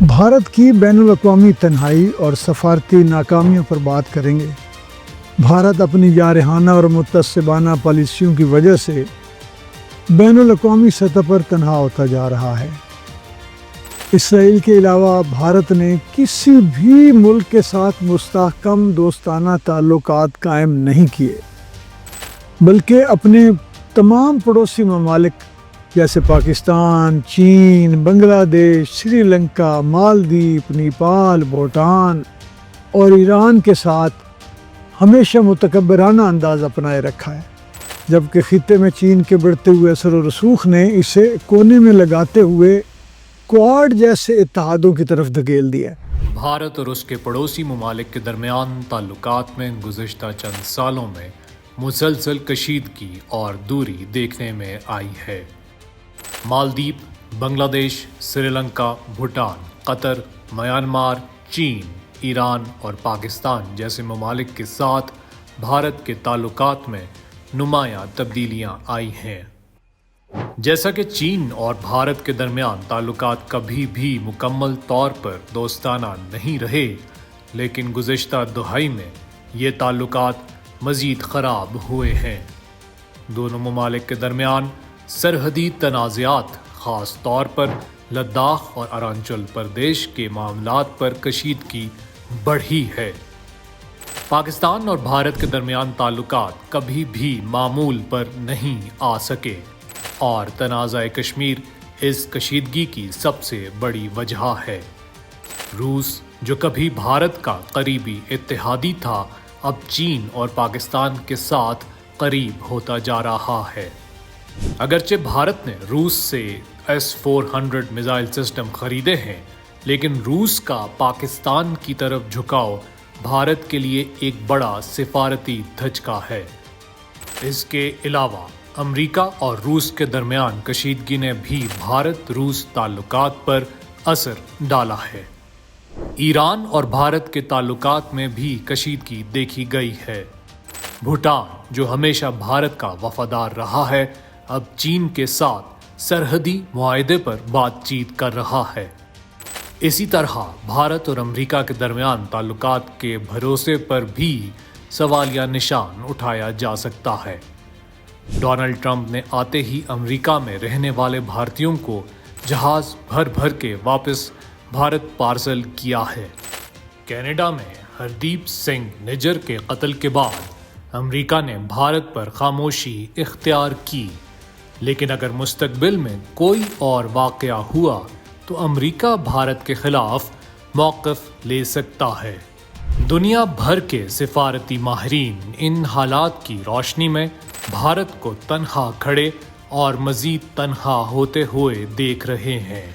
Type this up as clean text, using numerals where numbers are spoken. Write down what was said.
بھارت کی بین الاقوامی تنہائی اور سفارتی ناکامیوں پر بات کریں گے۔ بھارت اپنی جارحانہ اور متعصبانہ پالیسیوں کی وجہ سے بین الاقوامی سطح پر تنہا ہوتا جا رہا ہے۔ اسرائیل کے علاوہ بھارت نے کسی بھی ملک کے ساتھ مستحکم دوستانہ تعلقات قائم نہیں کیے، بلکہ اپنے تمام پڑوسی ممالک جیسے پاکستان، چین، بنگلہ دیش، سری لنکا، مالدیپ، نیپال، بھوٹان اور ایران کے ساتھ ہمیشہ متکبرانہ انداز اپنائے رکھا ہے، جبکہ خطے میں چین کے بڑھتے ہوئے اثر و رسوخ نے اسے کونے میں لگاتے ہوئے کوآڈ جیسے اتحادوں کی طرف دھکیل دیا ہے۔ بھارت اور اس کے پڑوسی ممالک کے درمیان تعلقات میں گزشتہ چند سالوں میں مسلسل کشیدگی اور دوری دیکھنے میں آئی ہے۔ مالدیپ، بنگلہ دیش، سری لنکا، بھوٹان، قطر، میانمار، چین، ایران اور پاکستان جیسے ممالک کے ساتھ بھارت کے تعلقات میں نمایاں تبدیلیاں آئی ہیں۔ جیسا کہ چین اور بھارت کے درمیان تعلقات کبھی بھی مکمل طور پر دوستانہ نہیں رہے، لیکن گزشتہ دہائی میں یہ تعلقات مزید خراب ہوئے ہیں۔ دونوں ممالک کے درمیان سرحدی تنازعات، خاص طور پر لداخ اور اروناچل پردیش کے معاملات پر کشیدگی بڑھی ہے۔ پاکستان اور بھارت کے درمیان تعلقات کبھی بھی معمول پر نہیں آ سکے اور تنازع کشمیر اس کشیدگی کی سب سے بڑی وجہ ہے۔ روس، جو کبھی بھارت کا قریبی اتحادی تھا، اب چین اور پاکستان کے ساتھ قریب ہوتا جا رہا ہے۔ اگرچہ بھارت نے روس سے S-400 میزائل سسٹم خریدے ہیں، لیکن روس کا پاکستان کی طرف جھکاؤ بھارت کے لیے ایک بڑا سفارتی دھچکا ہے۔ اس کے علاوہ امریکہ اور روس کے درمیان کشیدگی نے بھی بھارت روس تعلقات پر اثر ڈالا ہے۔ ایران اور بھارت کے تعلقات میں بھی کشیدگی دیکھی گئی ہے۔ بھوٹان، جو ہمیشہ بھارت کا وفادار رہا ہے، اب چین کے ساتھ سرحدی معاہدے پر بات چیت کر رہا ہے۔ اسی طرح بھارت اور امریکہ کے درمیان تعلقات کے بھروسے پر بھی سوالیہ نشان اٹھایا جا سکتا ہے۔ ڈونلڈ ٹرمپ نے آتے ہی امریکہ میں رہنے والے بھارتیوں کو جہاز بھر بھر کے واپس بھارت پارسل کیا ہے۔ کینیڈا میں ہردیپ سنگھ نجر کے قتل کے بعد امریکہ نے بھارت پر خاموشی اختیار کی، لیکن اگر مستقبل میں کوئی اور واقعہ ہوا تو امریکہ بھارت کے خلاف موقف لے سکتا ہے۔ دنیا بھر کے سفارتی ماہرین ان حالات کی روشنی میں بھارت کو تنہا کھڑے اور مزید تنہا ہوتے ہوئے دیکھ رہے ہیں۔